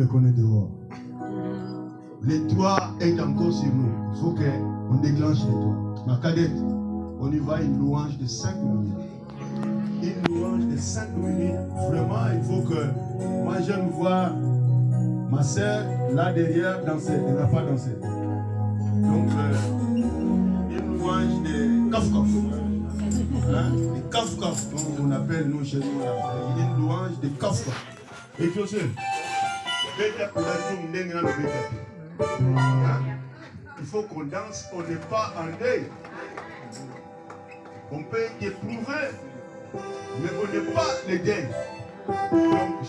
le connaît dehors. Les toits est encore sur nous. Il faut qu'on déclenche les toits. Ma cadette, on y va une louange de 5 minutes. Une louange de 5 minutes. Vraiment, il faut que... Moi, j'aime voir ma soeur là derrière danser. Elle n'a pas dansé. Donc, une louange de kaf-kaf. Hein? De kaf-kaf. On appelle nous chez nous. Une louange de kaf-kaf. Et que c'est? Il faut qu'on danse, on n'est pas en deuil. On peut éprouver, mais on n'est pas les deuil. Donc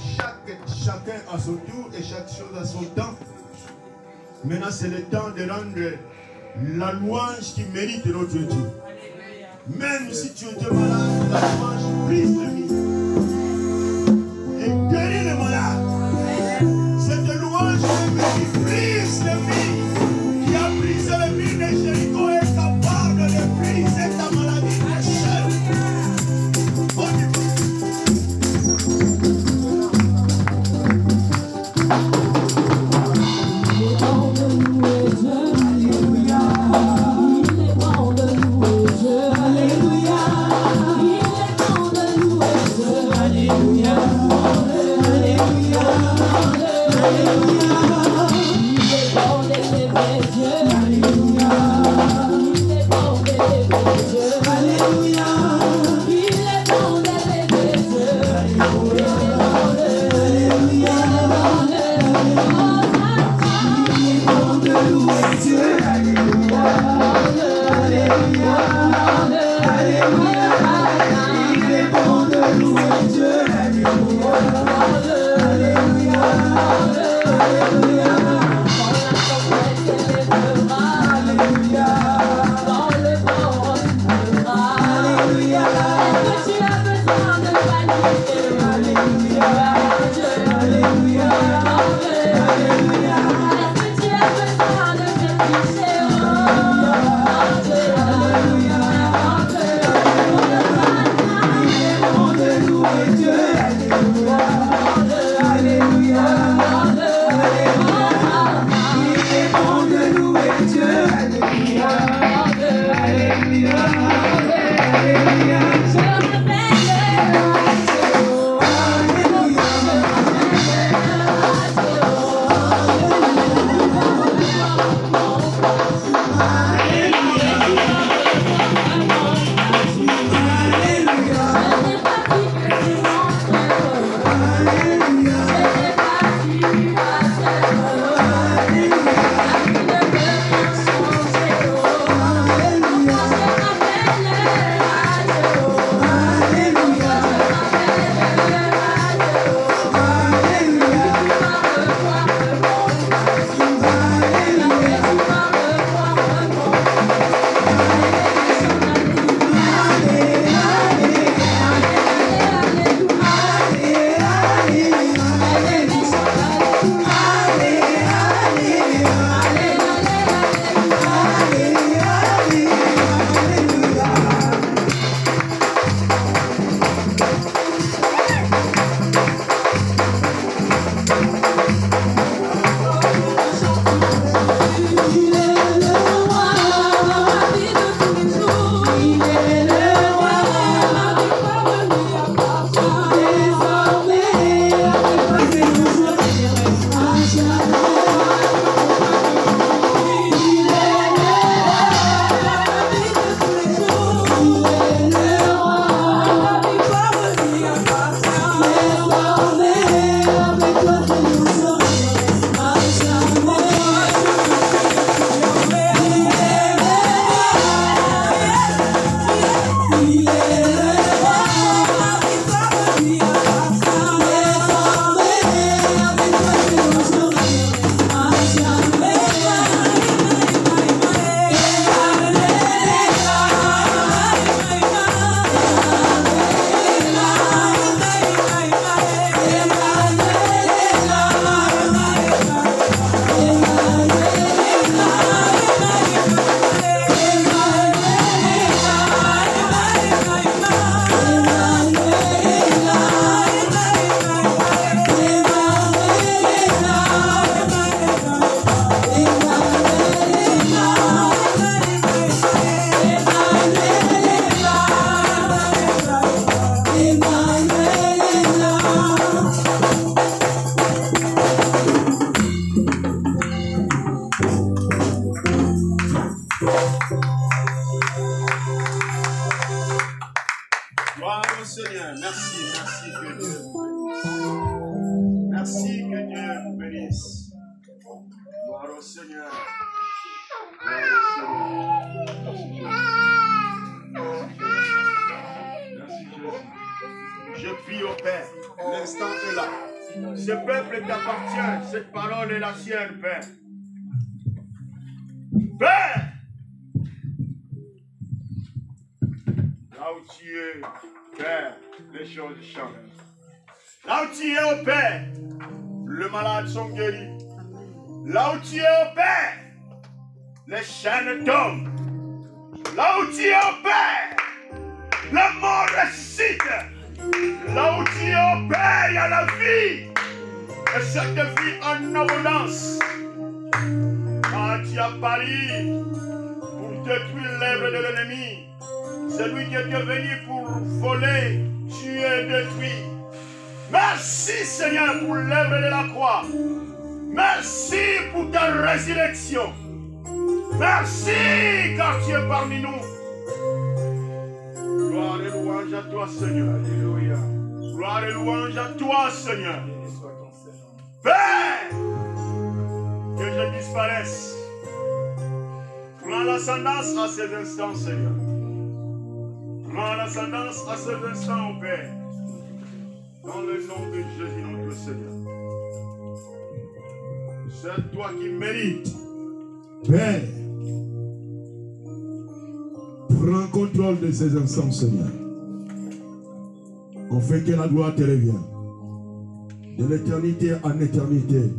chacun à son tour et chaque chose à son temps. Maintenant c'est le temps de rendre la louange qui mérite notre Dieu. Même si tu étais malade, la louange brise de vie. Et guérit les malades. Cette louange qui brise les vies, qui a brisé les vies de Jéricho, est capable de briser ta maladie. Alléluia. Je prie au Père, l'instant est là. Ce peuple t'appartient, cette parole est la sienne, Père. Père, là où tu es, Père, les choses changent. Là où tu es, au Père, les malades sont guéris. Là où tu es, au Père, les chaînes tombent. Là où tu es, au Père, la mort ressuscite. Là où tu es, au Père, il y a la vie. Et cette vie en abondance. Quand tu as pari pour détruire l'œuvre de l'ennemi, celui qui est venu pour voler, tuer, détruire. Merci Seigneur pour l'œuvre de la croix. Merci pour ta résurrection. Merci car tu es parmi nous. Gloire et louange à toi Seigneur. Alléluia. Gloire et louange à toi Seigneur. Père, que je disparaisse. Prends l'ascendance à ces instants Seigneur. Prends l'ascendance à ces instants au Père. Dans le nom de Jésus notre Seigneur. C'est toi qui mérites. Père, prends contrôle de ces instants, Seigneur. On fait que la gloire te revienne. De l'éternité en éternité,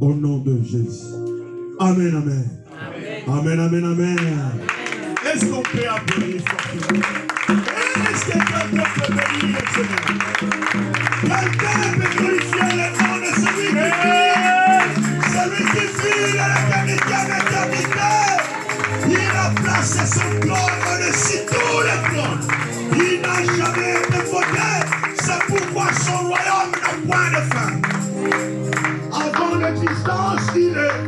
au nom de Jésus. Amen, amen. Amen, amen, amen. Est-ce qu'on peut applaudir fortement? Est-ce que quelqu'un peut bénir le Seigneur? Quelqu'un peut glorifier le nom de celui qui vit. Celui qui vit de l'éternité en éternité. Il a placé son trône au-dessus de tous les trônes. Il n'a jamais été voté. C'est pourquoi son royaume n'a point de fin. Avant l'existence, il est.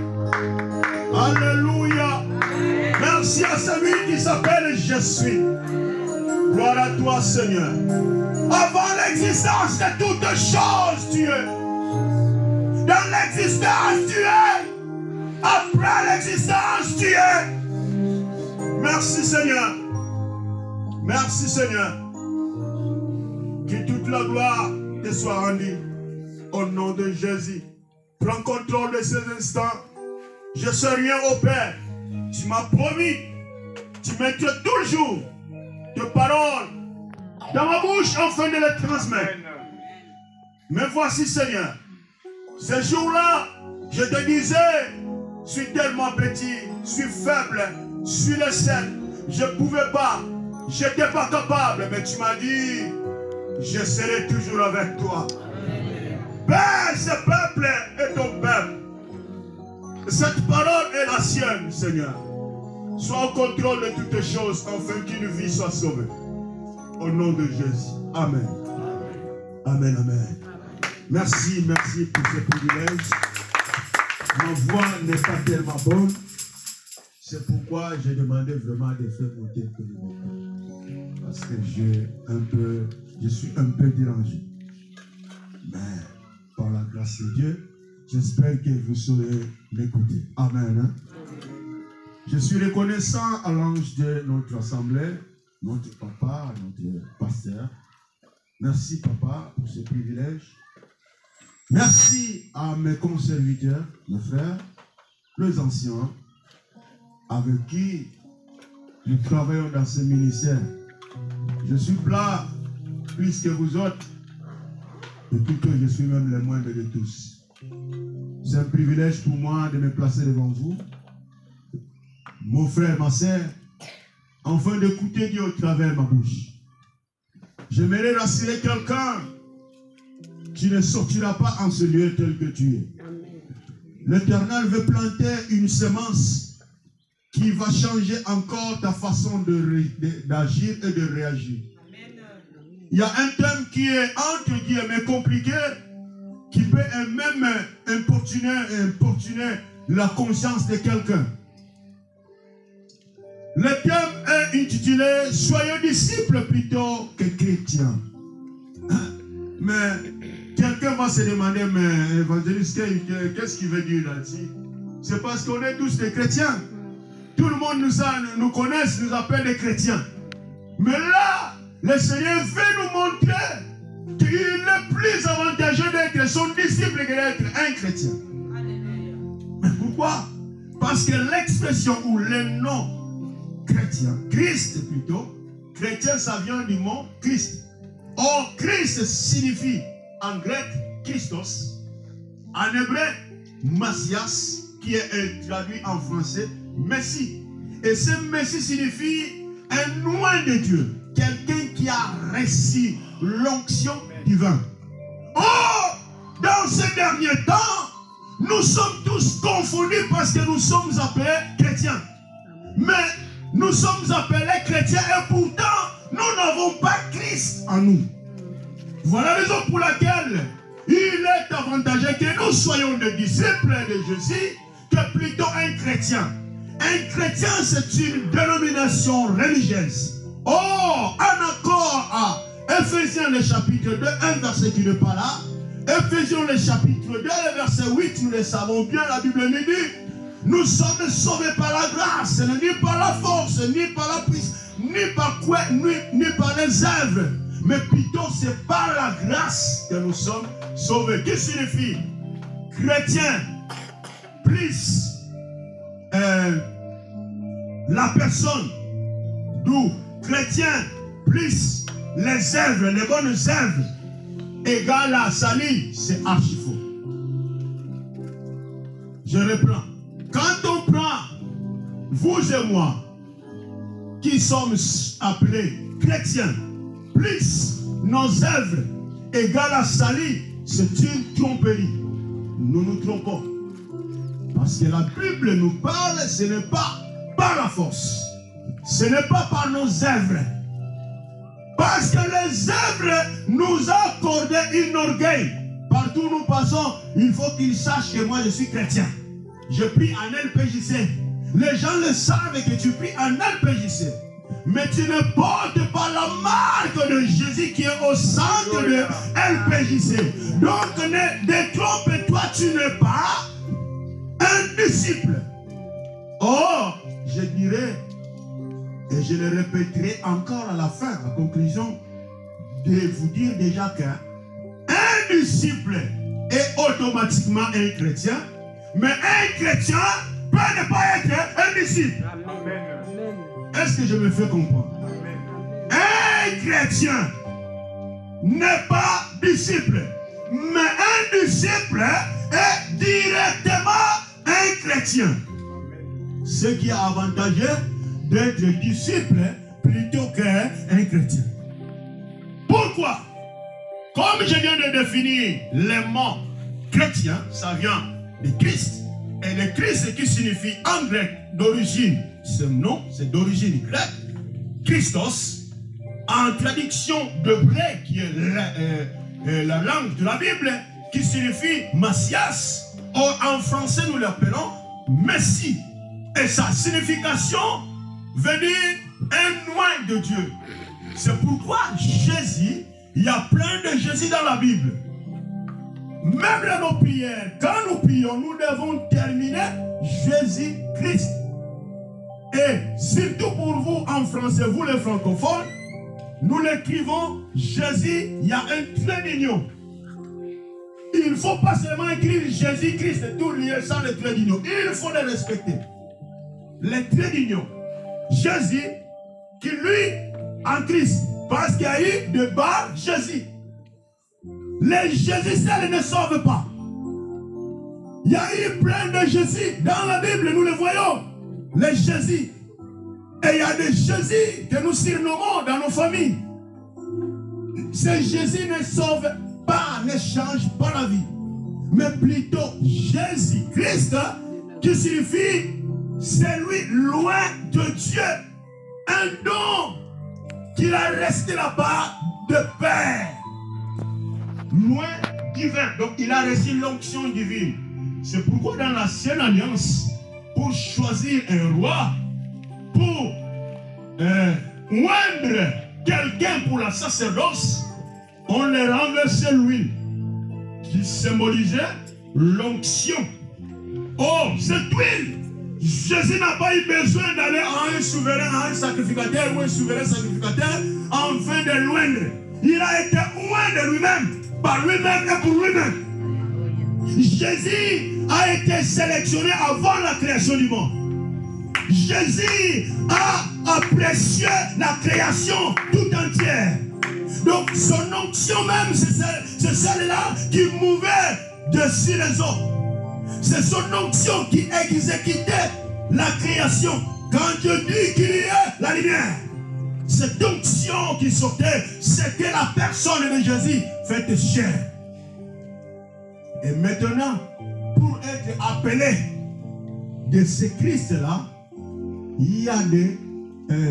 Alléluia. Merci à celui qui s'appelle Je suis. Gloire à toi, Seigneur. Avant l'existence de toutes choses, tu es. Dans l'existence, tu es. Après l'existence, tu es. Merci, Seigneur. Merci, Seigneur. Que toute la gloire te soit rendue. Au nom de Jésus. Prends contrôle de ces instants. Je ne sais rien au Père. Tu m'as promis. Tu mettrais toujours tes paroles dans ma bouche afin de les transmettre. Mais voici, Seigneur. Ce jour-là, je te disais, je suis tellement petit, je suis faible, je suis le seul. Je ne pouvais pas, je n'étais pas capable. Mais tu m'as dit, je serai toujours avec toi. Père, ce peuple est ton peuple. Cette parole est la sienne, Seigneur. Sois au contrôle de toutes choses, afin qu'une vie soit sauvée. Au nom de Jésus. Amen. Amen, amen. Merci, merci pour ce privilège. Ma voix n'est pas tellement bonne. C'est pourquoi j'ai demandé vraiment de faire monter un peu le micro. Parce que je suis un peu dérangé. Mais par la grâce de Dieu, j'espère que vous saurez m'écouter. Amen. Hein? Je suis reconnaissant à l'ange de notre assemblée, notre papa, notre pasteur. Merci papa pour ce privilège. Merci à mes conservateurs, mes frères, les anciens, avec qui nous travaillons dans ce ministère. Je suis là plus que vous autres, depuis que je suis même le moindre de tous. C'est un privilège pour moi de me placer devant vous, mon frère, ma soeur, afin d'écouter Dieu au travers de ma bouche. J'aimerais rassurer quelqu'un qui ne sortira pas en ce lieu tel que tu es. L'Éternel veut planter une semence qui va changer encore ta façon d'agir et de réagir. Il y a un thème qui est entre guillemets compliqué, qui peut même importuner la conscience de quelqu'un. Le thème est intitulé « Soyez disciples plutôt que chrétiens ». Mais quelqu'un va se demander, mais évangéliste, qu'est-ce qu'il veut dire là-dessus? c'est parce qu'on est tous des chrétiens. Tout le monde nous connaît, nous appelle des chrétiens. Mais là, le Seigneur veut nous montrer qu'il est plus avantageux d'être son disciple que d'être un chrétien. Mais pourquoi? Parce que l'expression ou le nom chrétien, Christ plutôt, chrétien ça vient du mot Christ. Or, Christ signifie en grec Christos, en hébreu Messias, qui est traduit en français Messie. Et ce Messie signifie un oint de Dieu, quelqu'un qui a reçu l'onction divine. Or, dans ces derniers temps, nous sommes tous confondus parce que nous sommes appelés chrétiens. Mais nous sommes appelés chrétiens et pourtant, nous n'avons pas Christ en nous. Voilà la raison pour laquelle il est avantageux que nous soyons des disciples de Jésus que plutôt un chrétien. Un chrétien, c'est une dénomination religieuse. Or, en accord à Ephésiens le chapitre 2, un verset qui n'est pas là, Ephésiens le chapitre 2, le verset 8, nous le savons bien, la Bible nous dit, nous sommes sauvés par la grâce, ni par la force, ni par la puissance, ni par quoi, ni par les œuvres, mais plutôt c'est par la grâce que nous sommes sauvés. Qui signifie chrétien plus la personne, d'où chrétien plus les œuvres, les bonnes œuvres, égale à salut, c'est archi faux. Je reprends. Quand on prend, vous et moi, qui sommes appelés chrétiens, plus nos œuvres égale à salut, c'est une tromperie. Nous nous trompons. Parce que la Bible nous parle, ce n'est pas par la force. Ce n'est pas par nos œuvres. Parce que les œuvres nous accordent une orgueil. Partout où nous passons, il faut qu'ils sachent que moi je suis chrétien. Je prie en LPJC. Les gens le savent que tu pries en LPJC. Mais tu ne portes pas la marque de Jésus qui est au centre de LPJC. Donc ne détrompe-toi, tu n'es pas un disciple. Or, je dirais, et je le répéterai encore à la fin, à la conclusion, de vous dire déjà qu'un disciple est automatiquement un chrétien, mais un chrétien peut ne pas être un disciple. Est-ce que je me fais comprendre? Un chrétien n'est pas disciple, mais un disciple est directement un chrétien. Ce qui est avantageux d'être disciple plutôt qu'un chrétien. Pourquoi? Comme je viens de définir le mot chrétien, ça vient de Christ. Et le Christ qui signifie en grec d'origine, ce nom c'est d'origine grecque, Christos, en traduction de grec qui est la langue de la Bible, qui signifie Messias, ou en français nous l'appelons Messie. Et sa signification veut dire un oint de Dieu. C'est pourquoi Jésus, il y a plein de Jésus dans la Bible. Même dans nos prières, quand nous prions, nous devons terminer Jésus-Christ. Et surtout pour vous en français, vous les francophones, nous l'écrivons Jésus, il y a un trait d'union. Il ne faut pas seulement écrire Jésus-Christ, tout lié sans le trait d'union. Il faut les respecter. Les traits d'union. Jésus, qui lui, en Christ, parce qu'il y a eu de bas Jésus. Les Jésus seuls ne sauvent pas. Il y a eu plein de Jésus dans la Bible, nous le voyons. Les Jésus. Et il y a des Jésus que nous surnommons dans nos familles. Ces Jésus ne sauvent pas, ne changent pas la vie. Mais plutôt Jésus-Christ, qui signifie celui loin de Dieu. Un don qu'il a resté là-bas de Père. Loin divin. Donc il a reçu l'onction divine. C'est pourquoi dans l'Ancienne Alliance, pour choisir un roi, pour oindre quelqu'un pour la sacerdoce, on leur renversait l'huile qui symbolisait l'onction. Oh, cette huile, Jésus n'a pas eu besoin d'aller à un souverain, à un sacrificateur ou un souverain sacrificateur afin de l'oindre. Il a été oint de lui-même, par lui-même et pour lui-même. Jésus a été sélectionné avant la création du monde. Jésus a apprécié la création tout entière. Donc son onction même, c'est celle-là qui mouvait dessus les hommes. C'est son onction qui exécutait la création. Quand Dieu dit qu'il y ait la lumière, cette onction qui sortait, c'était la personne de Jésus faite chair. Et maintenant, pour être appelé de ce Christ-là, il y a des,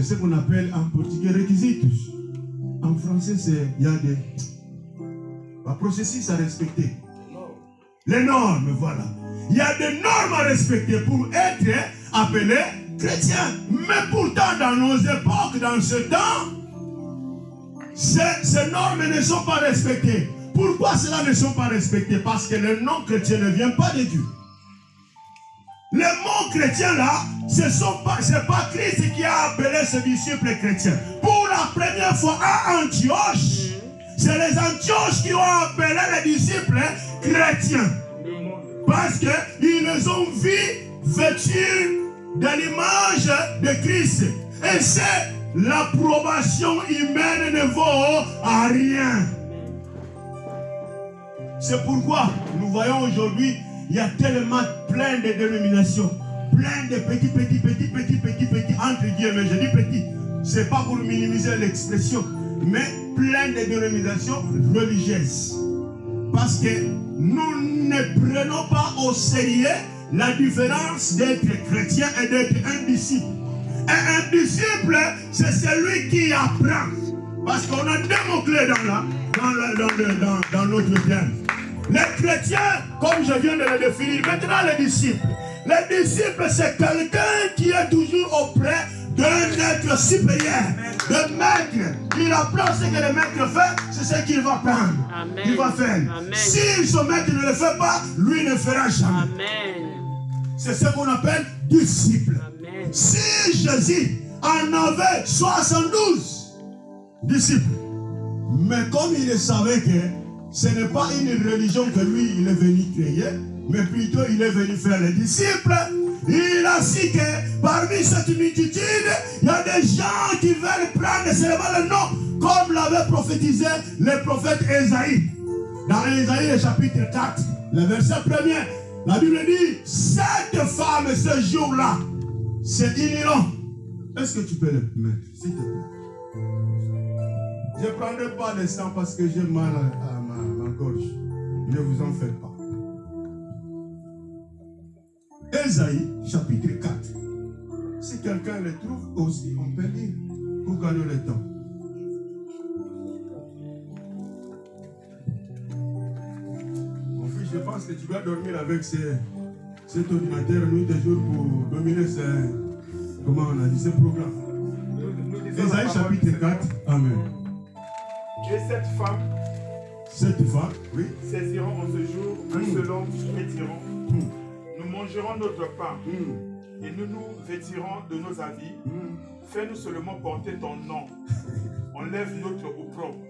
ce qu'on appelle en portugais requisitus. En français, il y a des processus à respecter. Les normes, voilà. Il y a des normes à respecter pour être appelé chrétien. Mais pourtant, dans nos époques, dans ce temps, ces normes ne sont pas respectées. Pourquoi cela ne sont pas respectées? Parce que le nom chrétien ne vient pas de Dieu. Le mot chrétien là, ce n'est pas Christ qui a appelé ses disciples chrétiens. Pour la première fois à Antioche, c'est les Antioches qui ont appelé les disciples chrétiens. Parce qu'ils les ont vus vêtus de l'image de Christ. Et c'est l'approbation humaine ne vaut à rien. C'est pourquoi nous voyons aujourd'hui, il y a tellement plein de dénominations, plein de petits, entre guillemets, je dis petits. Ce n'est pas pour minimiser l'expression, mais plein de dénominations religieuses. Parce que nous ne prenons pas au sérieux la différence d'être chrétien et d'être un disciple. Et un disciple, c'est celui qui apprend. Parce qu'on a deux mots-clés dans notre terme. Les chrétiens, comme je viens de le définir, maintenant les disciples. Les disciples, c'est quelqu'un qui est toujours auprès d'un être supérieur, de maître. Il apprend ce que le maître fait, c'est ce qu'il va prendre. Amen. Il va faire. Si son maître ne le fait pas, lui ne fera jamais. C'est ce qu'on appelle disciple. Amen. Si Jésus en avait 72 disciples, mais comme il savait que ce n'est pas une religion que lui, il est venu créer, mais plutôt il est venu faire les disciples. Il a su que parmi cette multitude, il y a des gens qui veulent prendre seulement le nom, comme l'avait prophétisé le prophète Ésaïe. Dans Ésaïe, le chapitre 4, le verset 1er, la Bible dit, cette femme, ce jour-là, c'est ignorant. Est-ce que tu peux le mettre, s'il te plaît? Je ne prendrai pas le sang parce que j'ai mal à ma gorge. Ne vous en faites pas. Ésaïe, chapitre 4. Si quelqu'un le trouve aussi, on peut lire pour gagner le temps. Mon fils, je pense que tu vas dormir avec cet ordinateur nuit et jour pour dominer comment on a dit, ce programme. Ésaïe, chapitre 4. Amen. Et cette femme, oui, saisiront en ce jour un seul homme et diront, nous mangerons notre pain et nous nous vêtirons de nos habits. Fais-nous seulement porter ton nom. Enlève notre opprobre.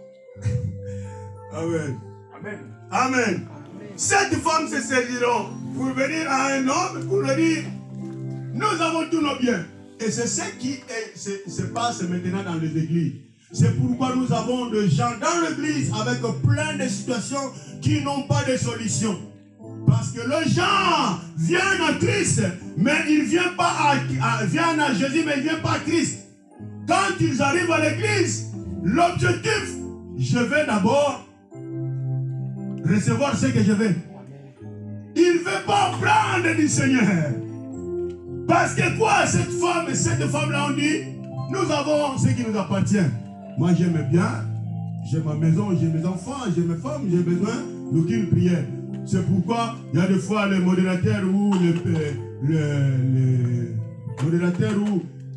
Amen. Amen. Amen. Cette femme se saisiront pour venir à un homme pour lui dire, nous avons tous nos biens. Et c'est ce qui se passe maintenant dans les églises. C'est pourquoi nous avons des gens dans l'église avec plein de situations qui n'ont pas de solution. Parce que les gens viennent à Christ, mais ils ne viennent pas viennent à Jésus, mais ils ne viennent pas à Christ. Quand ils arrivent à l'église, l'objectif, je vais d'abord recevoir ce que je veux. Il ne veut pas prendre du Seigneur. Parce que quoi, cette femme-là, on dit, nous avons ce qui nous appartient. Moi, j'aime bien, j'ai ma maison, j'ai mes enfants, j'ai mes femmes, j'ai besoin d'aucune prière. C'est pourquoi il y a des fois les modérateurs ou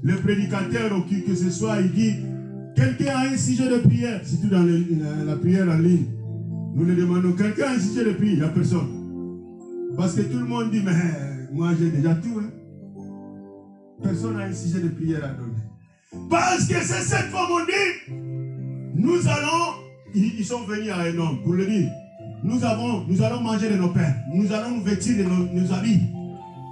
les prédicateurs ou qui que ce soit, il dit, quelqu'un a un sujet de prière, surtout dans la prière en ligne. Nous le demandons, quelqu'un a un sujet de prière, il n'y a personne. Parce que tout le monde dit, mais moi j'ai déjà tout. Hein. Personne n'a un sujet de prière à donner. Parce que c'est cette fois, on dit, nous allons, ils sont venus à un homme pour le dire, nous allons manger de nos pains, nous allons nous vêtir de nos habits.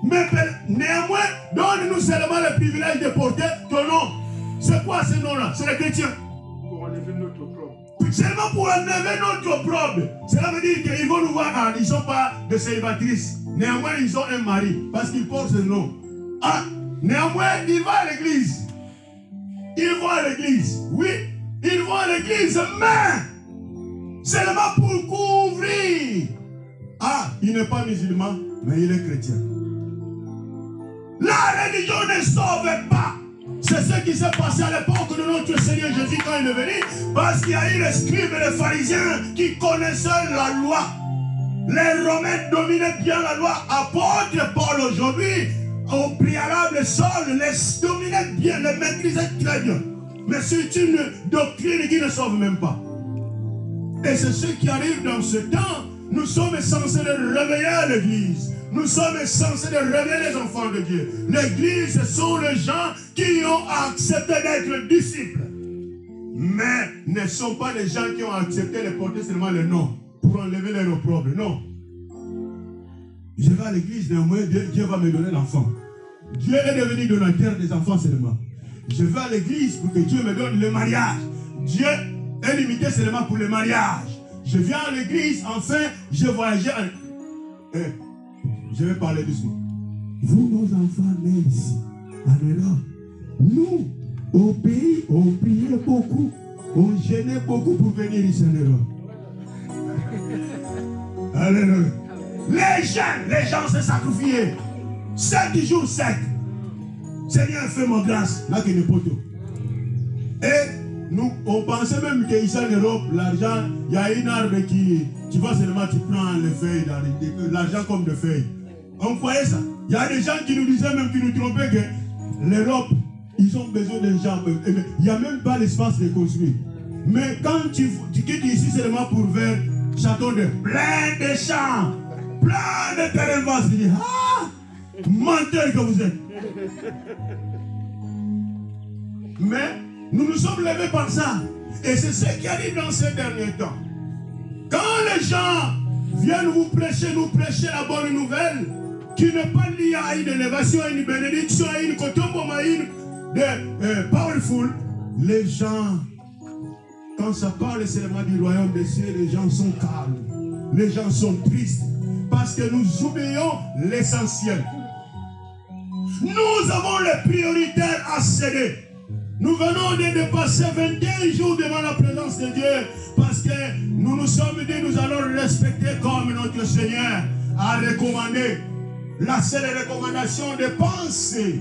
Mais néanmoins, donne-nous seulement le privilège de porter ton nom. C'est quoi ce nom-là? C'est les chrétiens. Pour enlever notre opprobre. Seulement pour enlever notre opprobre. Cela veut dire qu'ils vont nous voir, ils ne sont pas de célibatrices. Néanmoins, ils ont un mari parce qu'ils portent ce nom. Ah, néanmoins, ils vont à l'église. Ils vont à l'église. Oui, ils vont à l'église, mais seulement pour couvrir. Ah, il n'est pas musulman, mais il est chrétien. La religion ne sauve pas. C'est ce qui s'est passé à l'époque de notre Seigneur Jésus quand il est venu. Parce qu'il y a eu les scribes et les pharisiens qui connaissaient la loi. Les Romains dominaient bien la loi. Apôtre Paul aujourd'hui, au préalable Saul, les dominait bien, les maîtrisait très bien. Mais c'est une doctrine qui ne sauve même pas. Et c'est ce qui arrive dans ce temps. Nous sommes censés réveiller à l'église. Nous sommes censés réveiller les enfants de Dieu. L'église, ce sont les gens qui ont accepté d'être disciples. Mais ne sont pas les gens qui ont accepté de porter seulement le nom pour enlever les opprobre. Non. Je vais à l'église, néanmoins, Dieu va me donner l'enfant. Dieu est devenu donateur des enfants seulement. Je vais à l'église pour que Dieu me donne le mariage. Dieu est limité seulement pour le mariage. Je viens à l'église, enfin, je voyageais. Je vais parler doucement. Vous, nos enfants nés ici, en Europe, nous, au pays, on priait beaucoup, on gênait beaucoup pour venir ici en Europe. Alléluia. Les gens se sacrifiaient. 7 jours 7. Seigneur, fais-moi grâce. Là, qu'il est poteau. Et nous, on pensait même qu'ici en Europe, l'argent, il y a une arbre qui, tu vois seulement, tu prends les feuilles, l'argent comme des feuilles. On croyait ça. Il y a des gens qui nous disaient même, qui nous trompaient que l'Europe, ils ont besoin de gens. Il n'y a même pas l'espace de construire. Mais quand tu quittes ici seulement pour vers château de plein de champs, plein de terrains vastes, tu dis, ah, menteur que vous êtes. Mais nous nous sommes levés par ça. Et c'est ce qui arrive dans ces derniers temps. Quand les gens viennent nous prêcher la bonne nouvelle, qui n'est pas liée à une élévation, à une bénédiction, à une kotomboma, à une powerful, les gens, quand ça parle seulement du royaume des cieux, les gens sont calmes. Les gens sont tristes. Parce que nous oublions l'essentiel. Nous avons les prioritaires à céder. Nous venons de dépasser 21 jours devant la présence de Dieu. Parce que nous nous sommes dit, nous allons respecter comme notre Seigneur a recommandé. La seule recommandation de penser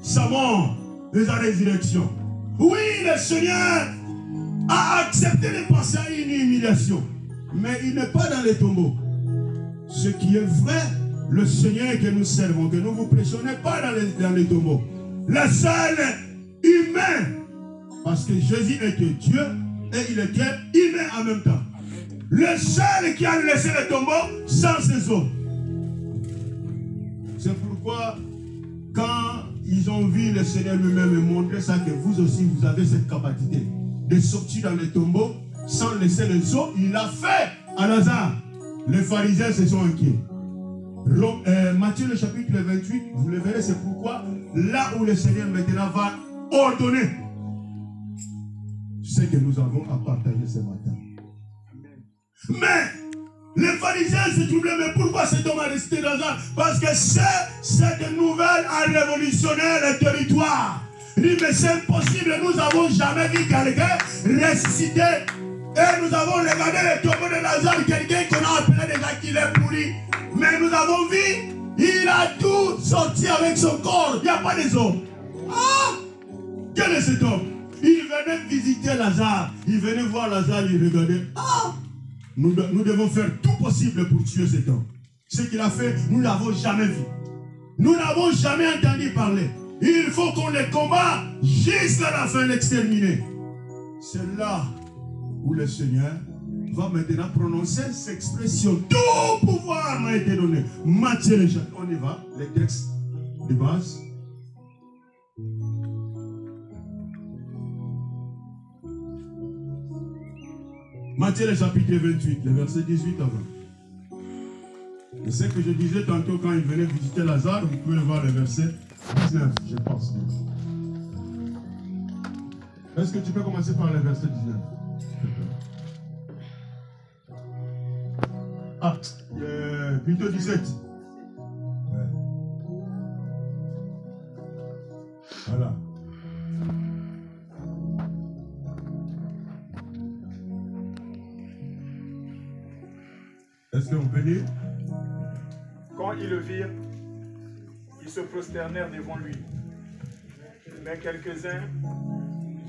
sa mort et sa résurrection. Oui, le Seigneur a accepté de passer à une humiliation. Mais il n'est pas dans les tombeaux. Ce qui est vrai, le Seigneur que nous servons, que nous vous prêchons, n'est pas dans les tombeaux. Le seul humain, parce que Jésus était Dieu et il était humain en même temps. Le seul qui a laissé le tombeau sans ses os. C'est pourquoi, quand ils ont vu le Seigneur lui-même montrer ça, que vous aussi, vous avez cette capacité de sortir dans les tombeaux sans laisser les os, il a fait à Lazare. Les pharisiens se sont inquiets. Matthieu le chapitre 28, vous le verrez, c'est pourquoi là où le Seigneur maintenant va ordonner ce que nous avons à partager ce matin. Mais les pharisiens se troublaient, mais pourquoi cet homme a resté dans ça? Parce que cette nouvelle a révolutionné le territoire. Il dit, mais c'est impossible, nous n'avons jamais vu quelqu'un ressusciter. Et nous avons regardé le tombeau de Lazare, quelqu'un qu'on a appelé déjà qu'il est pourri. Mais nous avons vu, il a tout sorti avec son corps. Il n'y a pas des hommes. Ah! Quel est cet homme? Il venait visiter Lazare. Il venait voir Lazare, il regardait. Ah! Nous devons faire tout possible pour tuer cet homme. Ce qu'il a fait, nous ne l'avons jamais vu. Nous n'avons jamais entendu parler. Il faut qu'on les combat jusqu'à la fin, l'exterminer. C'est là où le Seigneur va maintenant prononcer cette expression. Tout pouvoir m'a été donné. Matthieu le chapitre. On y va. Les textes de base. Matthieu le chapitre 28, le verset 18 à 20. Et ce que je disais tantôt quand il venait visiter Lazare, vous pouvez voir le verset 19, je pense. Est-ce que tu peux commencer par le verset 19? Ah, plutôt 17. Ouais. Voilà. Est-ce qu'on peut lire? Quand ils le virent, ils se prosternèrent devant lui. Mais quelques-uns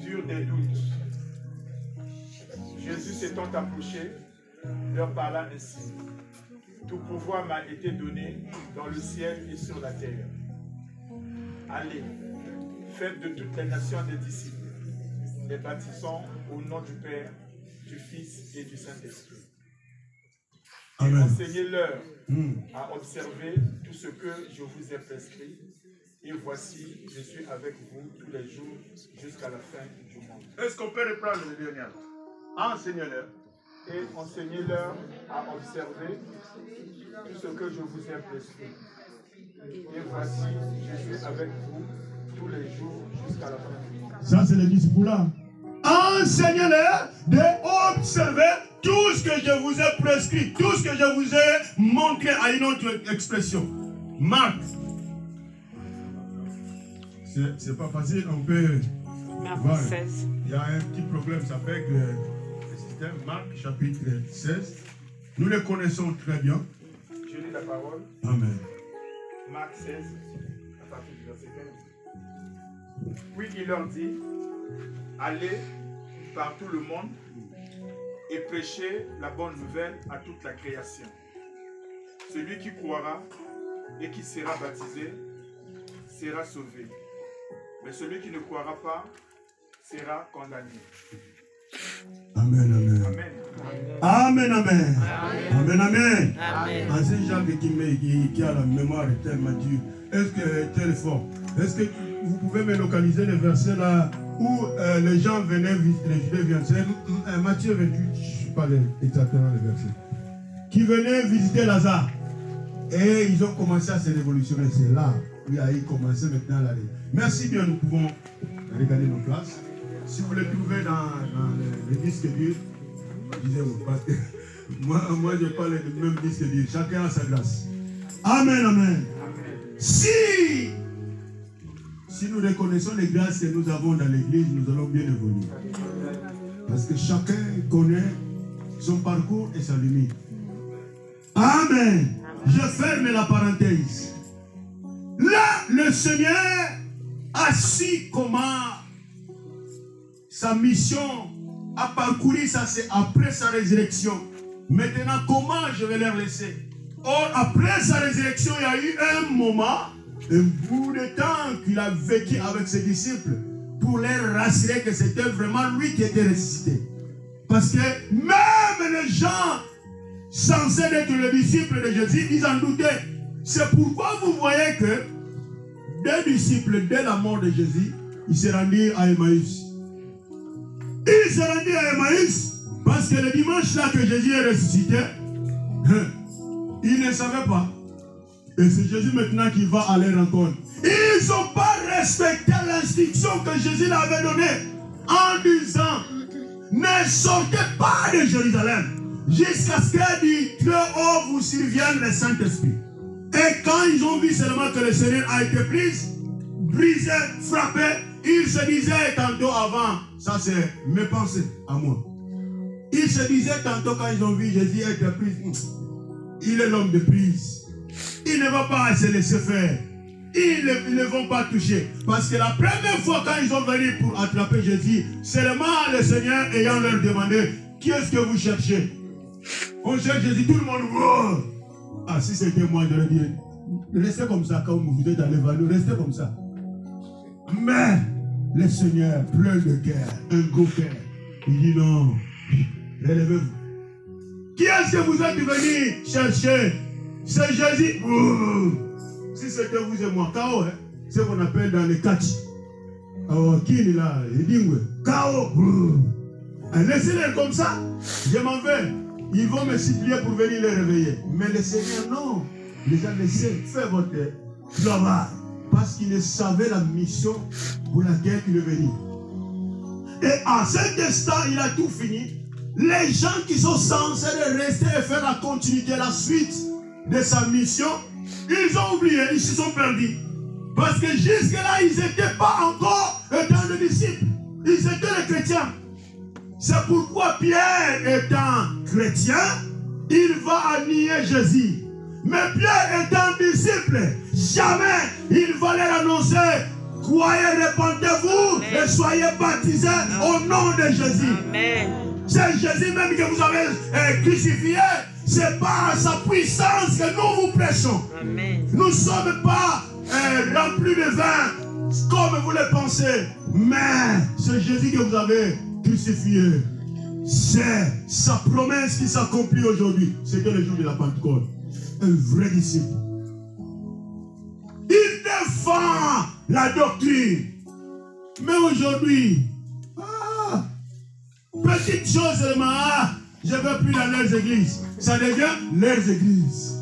eurent des doutes. Jésus s'étant approché, leur parla ainsi. Tout pouvoir m'a été donné dans le ciel et sur la terre. Allez, faites de toutes les nations des disciples, les baptisant au nom du Père, du Fils et du Saint-Esprit. Enseignez-leur à observer tout ce que je vous ai prescrit. Et voici, je suis avec vous tous les jours jusqu'à la fin du monde. Est-ce qu'on peut reprendre le dernier? Enseignez-leur. Et enseignez-leur à observer tout ce que je vous ai prescrit. Et voici, je suis avec vous tous les jours jusqu'à la fin du monde. Ça, c'est le disciple-là. Enseignez-leur d'observer tout ce que je vous ai prescrit, tout ce que je vous ai montré à une autre expression. Marc. C'est pas facile, on peut voir. 16. Il y a un petit problème, ça fait que le système, Marc chapitre 16, nous le connaissons très bien. Je lis la parole. Amen. Marc 16, à partir du verset 15. Puis il leur dit, allez par tout le monde et prêchez la bonne nouvelle à toute la création. Celui qui croira et qui sera baptisé sera sauvé. Mais celui qui ne croira pas sera condamné. Amen, amen. Amen. Amen, amen. Amen, amen. Amen. Ancien Jacques qui a la mémoire tellement dure. Est-ce que tu es fort? Est-ce que vous pouvez me localiser le verset là où les gens venaient visiter, les Judées viennent, c'est Matthieu 28, je ne sais pas exactement le verset, qui venaient visiter Lazare. Et ils ont commencé à se révolutionner. C'est là où il a commencé maintenant à aller. Merci bien, nous pouvons regarder nos places. Si vous les trouvez dans le disque dur, disez-vous, parce que moi je parle du même disque dur. Chacun a sa grâce. Amen, amen. Si nous reconnaissons les grâces que nous avons dans l'église, nous allons bien évoluer. Parce que chacun connaît son parcours et sa limite. Amen. Je ferme la parenthèse. Là, le Seigneur a su comment sa mission a parcouru ça, c'est après sa résurrection. Maintenant, comment je vais leur laisser? Or, après sa résurrection, il y a eu un moment, un bout de temps qu'il a vécu avec ses disciples pour leur rassurer que c'était vraiment lui qui était ressuscité. Parce que même les gens censés être les disciples de Jésus, ils en doutaient. C'est pourquoi vous voyez que des disciples, dès la mort de Jésus, ils se rendirent à Emmaüs. Ils se rendirent à Emmaüs parce que le dimanche là que Jésus est ressuscité, ils ne savaient pas. Et c'est Jésus maintenant qui va à leur rencontre. Ils n'ont pas respecté l'instruction que Jésus leur avait donnée en disant, ne sortez pas de Jérusalem jusqu'à ce que du très haut vous survienne le Saint-Esprit. Et quand ils ont vu seulement que le Seigneur a été brisé, frappé, ils se disaient tantôt avant, ça c'est mes pensées à moi. Ils se disaient tantôt quand ils ont vu Jésus être pris, il est l'homme de prise. Il ne va pas se laisser faire. Ils ne vont pas toucher. Parce que la première fois quand ils sont venus pour attraper Jésus, seulement le Seigneur ayant leur demandé, qui est-ce que vous cherchez? On cherche Jésus, tout le monde. Oh! Ah, si c'était moi, j'aurais dit, restez comme ça quand vous êtes allé vers nous, restez comme ça. Mais le Seigneur, plein de cœur, un gros cœur, il dit non, relevez-vous. Qui est-ce que vous êtes venu chercher? C'est Jésus. Si c'était vous et moi, K.O. Hein? C'est ce qu'on appelle dans les catch. Qui est là? Il dit K.O. Laissez-les comme ça. Je m'en vais. Ils vont me supplier pour venir les réveiller. Mais le Seigneur, non. Les a laissés faire votre travail. Parce qu'il savait la mission pour laquelle il est venu. Et à cet instant, il a tout fini. Les gens qui sont censés rester et faire la continuité, la suite de sa mission, ils ont oublié, ils se sont perdus. Parce que jusque-là, ils n'étaient pas encore étant des disciples. Ils étaient les chrétiens. C'est pourquoi Pierre, étant chrétien, il va nier Jésus. Mais Pierre étant disciple, jamais il va leur annoncer: croyez, répandez-vous et soyez baptisés au nom de Jésus. Amen. C'est Jésus même que vous avez crucifié. Ce n'est pas sa puissance que nous vous prêchons. Amen. Nous ne sommes pas remplis de vin comme vous le pensez. Mais c'est Jésus que vous avez crucifié. C'est sa promesse qui s'accomplit aujourd'hui. C'était le jour de la Pentecôte. Un vrai disciple. Il défend la doctrine. Mais aujourd'hui, petite chose seulement, je ne veux plus dans leurs églises. Ça devient leurs églises.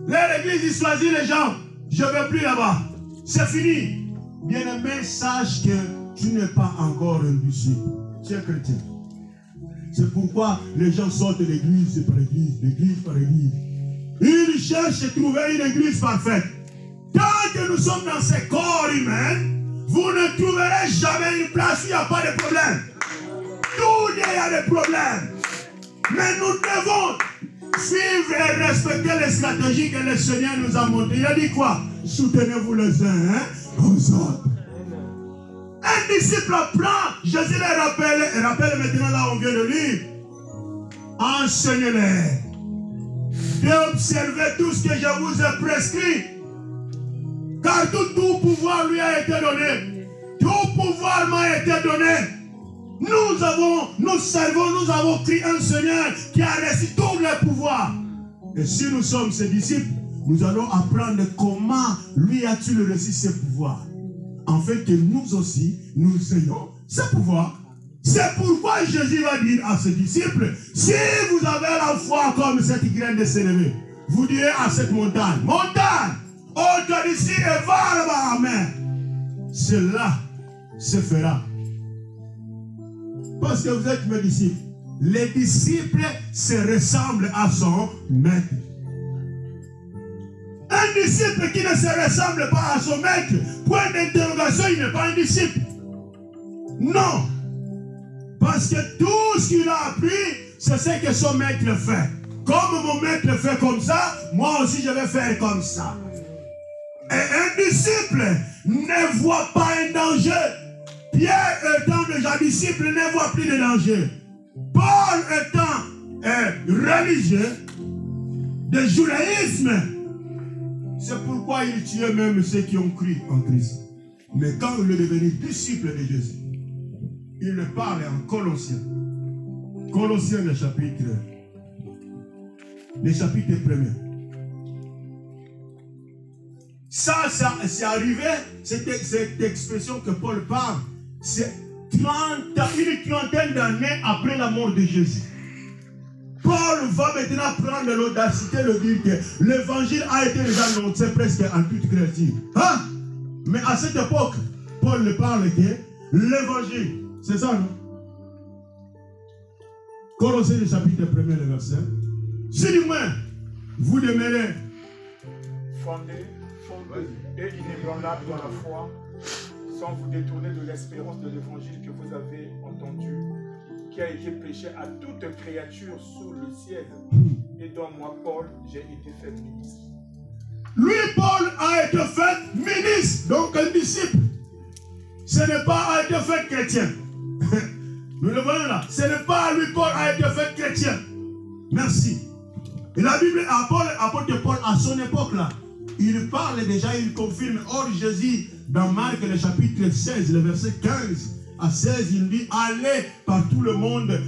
Leurs églises, ils choisissent les gens. Je ne veux plus là-bas. C'est fini. Bien-aimé, sache que tu n'es pas encore un disciple. Tu es chrétien. C'est pourquoi les gens sortent de l'église par église, l'église par église. Ils cherchent à trouver une église parfaite. Tant que nous sommes dans ce corps humain, vous ne trouverez jamais une place où il n'y a pas de problème. Tout il y a des problèmes. Mais nous devons suivre et respecter les stratégies que le Seigneur nous a montrées. Il a dit quoi? Soutenez-vous les uns aux autres. Un disciple apprend, Jésus les rappelle maintenant là où on vient de lire. Enseignez-les. Et observez tout ce que je vous ai prescrit. Car tout pouvoir lui a été donné. Tout pouvoir m'a été donné. Nous avons pris un Seigneur qui a reçu tous les pouvoirs. Et si nous sommes ses disciples, nous allons apprendre comment lui a-t-il reçu ses pouvoirs. Afin que nous aussi, nous ayons ces pouvoirs. C'est pourquoi Jésus va dire à ses disciples: si vous avez la foi comme cette graine de sénévé, vous direz à cette montagne: montagne, ôte d'ici et va là-bas. Amen. Cela se fera. Parce que vous êtes mes disciples. Les disciples se ressemblent à son maître. Un disciple qui ne se ressemble pas à son maître, point d'interrogation, il n'est pas un disciple. Non. Parce que tout ce qu'il a appris, c'est ce que son maître fait. Comme mon maître fait comme ça, moi aussi je vais faire comme ça. Et un disciple ne voit pas un danger. Pierre étant déjà disciple ne voit plus de danger. Paul étant religieux de judaïsme, c'est pourquoi il tuait même ceux qui ont cru en Christ. Mais quand il est devenu disciple de Jésus, il le parle en Colossiens. Colossiens le chapitre 1er. Ça c'est arrivé, cette expression que Paul parle, c'est une trentaine d'années après la mort de Jésus. Paul va maintenant prendre l'audacité de dire que l'évangile a été déjà annoncé presque en toute créature. Hein? Mais à cette époque, Paul ne parle que l'évangile. C'est ça, non? Colossiens le chapitre 1er, le verset. Si du moins, vous demeurez fondé et inébranlable dans la foi, sans vous détourner de l'espérance de l'évangile que vous avez entendu, qui a été prêché à toute créature sous le ciel, et dont moi, Paul, j'ai été fait ministre. Lui, Paul, a été fait ministre, donc un disciple. Ce n'est pas a été fait chrétien. Nous le voyons là. Ce n'est pas lui, Paul, a été fait chrétien. Merci. Et la Bible, apôtre Paul, à son époque là, il parle déjà, il confirme. Or, Jésus, dans Marc, le chapitre 16, le verset 15 à 16, il dit: allez par tout le monde,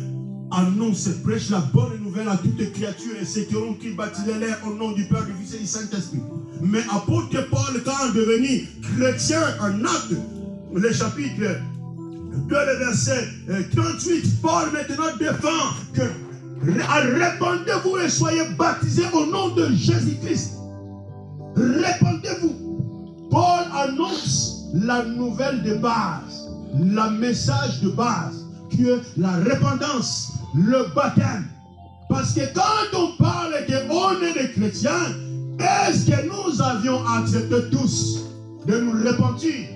annonce et prêche la bonne nouvelle à toutes les créatures et ceux qui auront cru baptisez-les au nom du Père, du Fils et du Saint-Esprit. Mais apôtre Paul, quand devenu chrétien en Actes, le chapitre 2, le verset 38, Paul maintenant défend que répandez-vous et soyez baptisés au nom de Jésus-Christ. Répandez-vous. Paul annonce la nouvelle de base, le message de base, qui est la repentance, le baptême. Parce que quand on parle qu'on est des chrétiens, est-ce que nous avions accepté tous de nous repentir?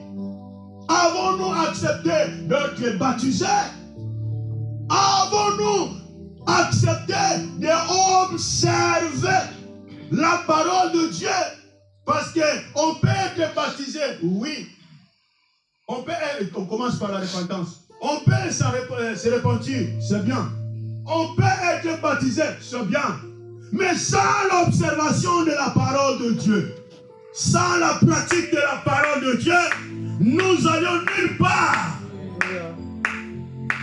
Avons-nous accepté d'être baptisés? Avons-nous accepté d'observer la parole de Dieu? Parce qu'on peut être baptisé, oui. On commence par la repentance. On peut se repentir, c'est bien. On peut être baptisé, c'est bien. Mais sans l'observation de la parole de Dieu, sans la pratique de la parole de Dieu, nous allons nulle part.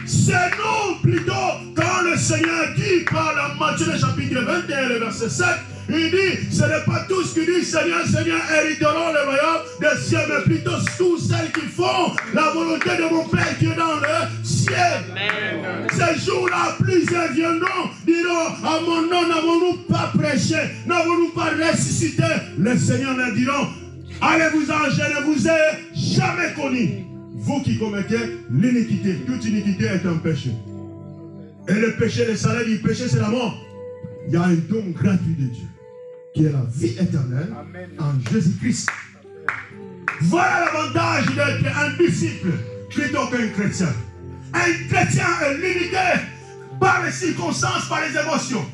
C'est nous plutôt, quand le Seigneur dit par la Matthieu chapitre 21, le verset 7, il dit, ce n'est pas tous qui disent Seigneur, Seigneur, hériteront le royaume des cieux, mais plutôt tous celles qui font la volonté de mon Père qui est dans le ciel. Amen. Ces jours-là, plusieurs viendront, diront, à mon nom, n'avons-nous pas prêché, n'avons-nous pas ressuscité? Les seigneurs leur diront, allez-vous-en, je ne vous ai jamais connu. Vous qui commettez l'iniquité, toute iniquité est un péché. Et le péché, le salaire du péché, c'est la mort. Il y a un don gratuit de Dieu, qui est la vie éternelle. Amen. En Jésus-Christ. Voilà l'avantage d'être un disciple plutôt qu'un chrétien. Un chrétien est limité par les circonstances, par les émotions.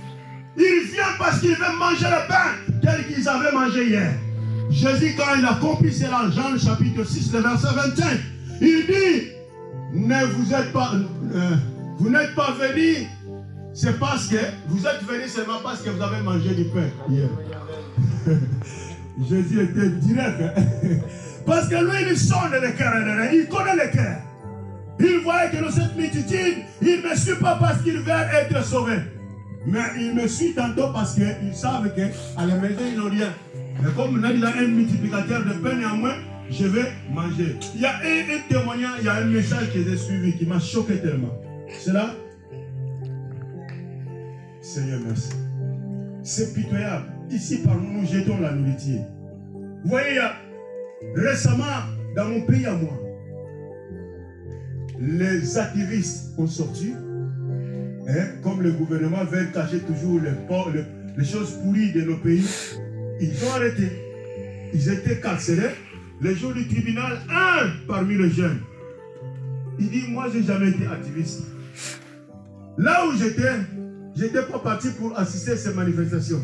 Il vient parce qu'il veut manger le pain tel qu'ils avaient mangé hier. Jésus, quand il a compris cela, Jean chapitre 6, le verset 25, il dit, vous n'êtes pas venus, c'est parce que vous êtes venus seulement parce que vous avez mangé du pain hier. Jésus était direct. Parce que lui, il sonde les cœurs, il connaît les cœurs. Il voyait que dans cette multitude, il ne me suit pas parce qu'il veut être sauvé. Mais il me suit tantôt parce qu'ils savent qu'à la maison, ils n'ont rien. Et comme il a un multiplicateur de pain, néanmoins, je vais manger. Il y a un témoignage, il y a un message que j'ai suivi qui m'a choqué tellement. C'est là. Seigneur, merci. C'est pitoyable. Ici, par nous, nous jetons la nourriture. Vous voyez, récemment, dans mon pays à moi, les activistes ont sorti, comme le gouvernement veut cacher toujours les choses pourries de nos pays, ils ont arrêté. Ils étaient carcérés. Le jour du tribunal, un parmi les jeunes, il dit, moi, je n'ai jamais été activiste. Là où j'étais, je n'étais pas parti pour assister à ces manifestations.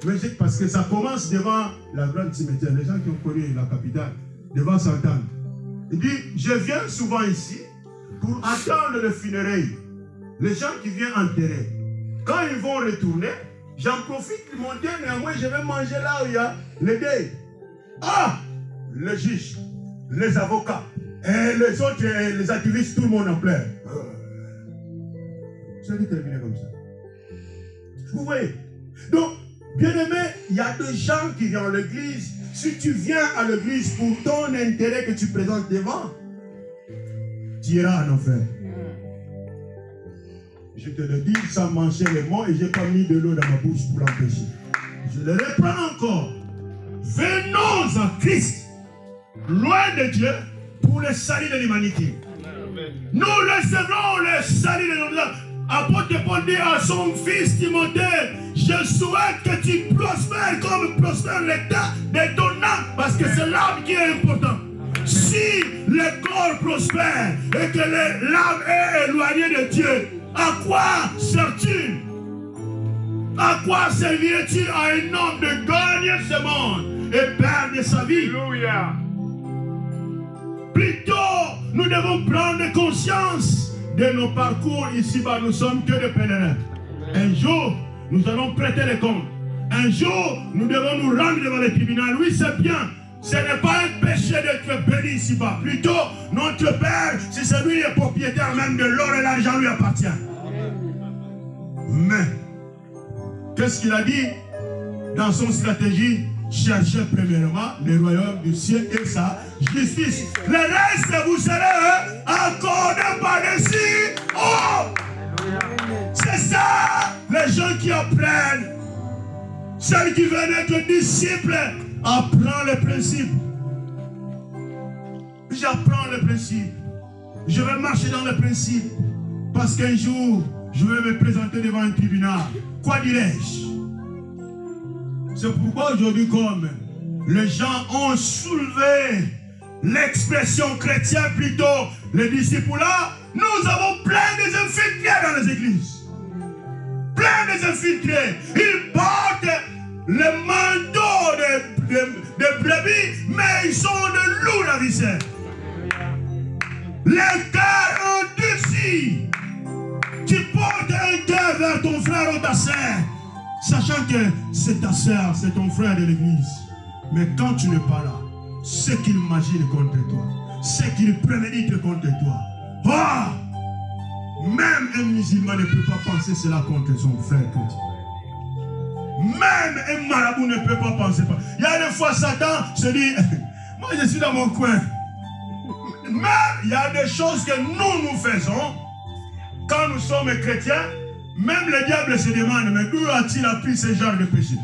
Mais parce que ça commence devant la grande cimetière, les gens qui ont connu la capitale, devant Sant'Anne. Il dit, je viens souvent ici pour attendre le funérail. Les gens qui viennent enterrer. Quand ils vont retourner, j'en profite pour monter, mais moi je vais manger là où il y a le deuil. Ah! Les juges, les avocats, et les autres, les activistes, tout le monde en pleure. Je vais terminer comme ça. Vous voyez? Donc, bien aimé, il y a des gens qui viennent à l'église. Si tu viens à l'église pour ton intérêt que tu présentes devant, tu iras en enfer. Je te le dis sans manger les mots et je n'ai pas mis de l'eau dans ma bouche pour l'empêcher. Je le reprends encore. Venons en Christ, loin de Dieu, pour le salut de l'humanité. Nous recevrons le salut de l'humanité. Apôtre Paul dit à son fils Timothée, je souhaite que tu prospères comme prospère l'état de ton âme, parce que c'est l'âme qui est important. Si le corps prospère et que l'âme est éloignée de Dieu, à quoi sert-il? À quoi servirait-il à un homme de gagner ce monde et perdre sa vie? Alléluia. Plutôt, nous devons prendre conscience de nos parcours ici-bas. Nous sommes que des pèlerins. Un jour, nous allons prêter les comptes. Un jour, nous devons nous rendre devant le tribunal. Oui, c'est bien. Ce n'est pas un péché d'être béni ici-bas. Plutôt, notre Père, c'est celui qui est propriétaire même de l'or et l'argent lui appartient. Mais, qu'est-ce qu'il a dit dans son stratégie? Cherchez premièrement le royaume du ciel et sa justice. Le reste vous serez accordé par-dessus. Oh! C'est ça, les gens qui apprennent. Ceux qui veulent être disciples, apprennent le principe. J'apprends le principe. Je vais marcher dans le principe. Parce qu'un jour, je vais me présenter devant un tribunal. Quoi dirais-je? C'est pourquoi aujourd'hui, comme les gens ont soulevé l'expression chrétienne plutôt, les disciples là, nous avons plein des infiltrés dans les églises. Plein des infiltrés. Ils portent le manteau de brebis, mais ils sont de loups ravisseurs. Les cœurs endurcis. Tu portes un cœur vers ton frère ou ta soeur, sachant que c'est ta soeur, c'est ton frère de l'église. Mais quand tu n'es pas là, ce qu'il imagine contre toi, ce qu'il prémédite contre toi, oh, même un musulman ne peut pas penser cela contre son frère chrétien. Même un marabout ne peut pas penser. Il y a des fois Satan se dit, moi je suis dans mon coin. Même il y a des choses que nous faisons quand nous sommes chrétiens. Même le diable se demande, mais d'où a-t-il appris ce genre de péché?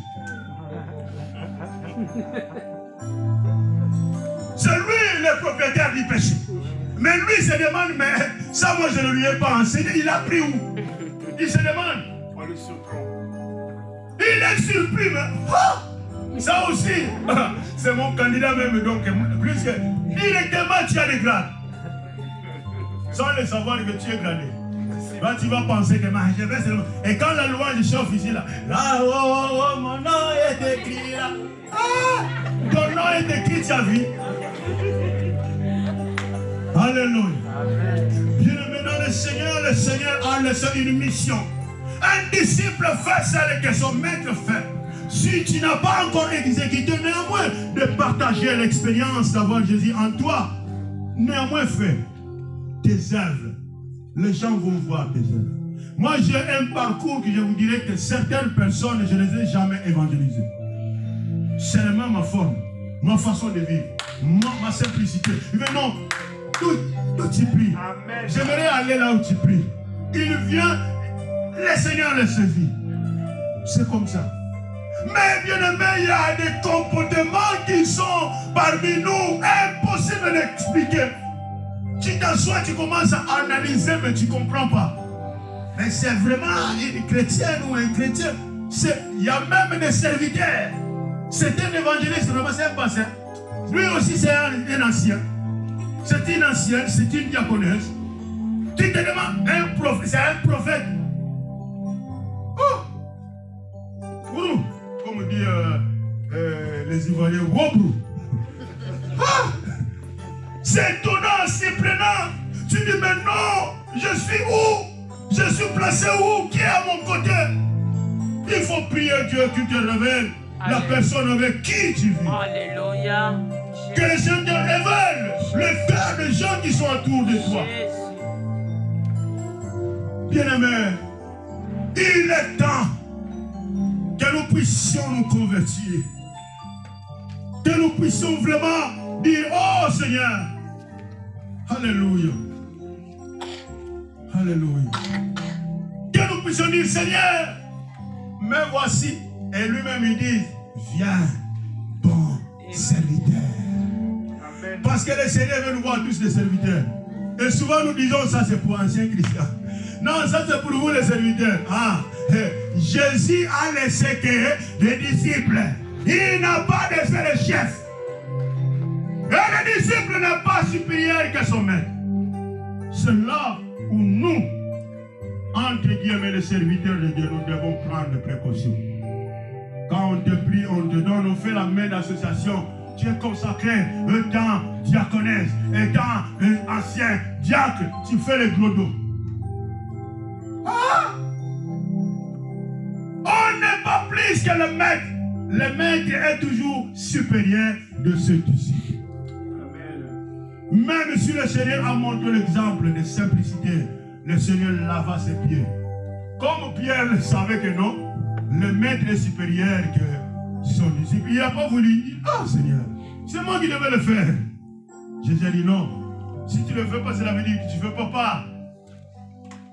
C'est lui le propriétaire du péché. Mais lui se demande, mais ça moi je ne lui ai pas enseigné, il a pris où? Il se demande. On le surprend. Il est surpris, mais ça aussi, c'est mon candidat même, donc plus que directement tu as des grades. Sans le savoir que tu es gradé. Là tu vas penser que je vais seulement. Et quand la louange chauffe ici, là, mon nom est écrit là. Ton nom est écrit, tu as vu. Alléluia. Bien-aimé dans le Seigneur a laissé une mission. Un disciple fait celle que son maître fait. Si tu n'as pas encore exécuté, néanmoins, de partager l'expérience d'avoir Jésus en toi, néanmoins fais tes œuvres. Les gens vont voir tes œuvres. Moi, j'ai un parcours que je vous dirais que certaines personnes, je ne les ai jamais évangélisées. C'est seulement ma forme, ma façon de vivre, ma simplicité. Mais non, tout tu pries. J'aimerais aller là où tu pries. Il vient, le Seigneur le saisit. C'est comme ça. Mais bien aimé, il y a des comportements qui sont parmi nous impossibles d'expliquer. Tu t'assois, tu commences à analyser, mais tu ne comprends pas. Mais c'est vraiment une chrétienne ou un chrétien. Il y a même des serviteurs. C'est un évangéliste, c'est un passé. Lui aussi, c'est un ancien. C'est une ancienne, c'est une diaconesse. Tu te demandes, c'est un prophète. Oh! Comme dit les Ivoiriens, Wobrou. C'est étonnant, c'est prenant. Tu dis, mais non, je suis où? Je suis placé où? Qui est à mon côté? Il faut prier Dieu que tu te révèles la personne avec qui tu vis. Alléluia. Que le Seigneur te révèle le cœur des gens qui sont autour de toi. Bien-aimé, il est temps que nous puissions nous convertir. Que nous puissions vraiment dire, oh Seigneur, alléluia, alléluia. Que nous puissions dire, Seigneur, me voici. Et lui-même il dit, viens, bon serviteur. Amen. Parce que le Seigneur veut nous voir tous les serviteurs. Et souvent nous disons, ça c'est pour anciens chrétiens. Non, ça c'est pour vous les serviteurs. Jésus a laissé que les disciples. Il n'a pas laissé le chef. Et le disciple n'est pas supérieur que son maître. C'est là où nous, entre guillemets les serviteurs de Dieu, nous devons prendre des précautions. Quand on te prie, on te donne, on fait la main d'association. Tu es consacré, étant diaconesse, étant ancien diacre, tu fais le gros dos. On n'est pas plus que le maître. Le maître est toujours supérieur de ceux disciples. Même si le Seigneur a montré l'exemple de simplicité, le Seigneur lava ses pieds. Comme Pierre savait que non, le maître est supérieur que son disciple. Il n'a pas voulu dire, ah Seigneur, c'est moi qui devais le faire. Jésus a dit non. Si tu ne le fais pas, cela veut dire que tu ne veux pas.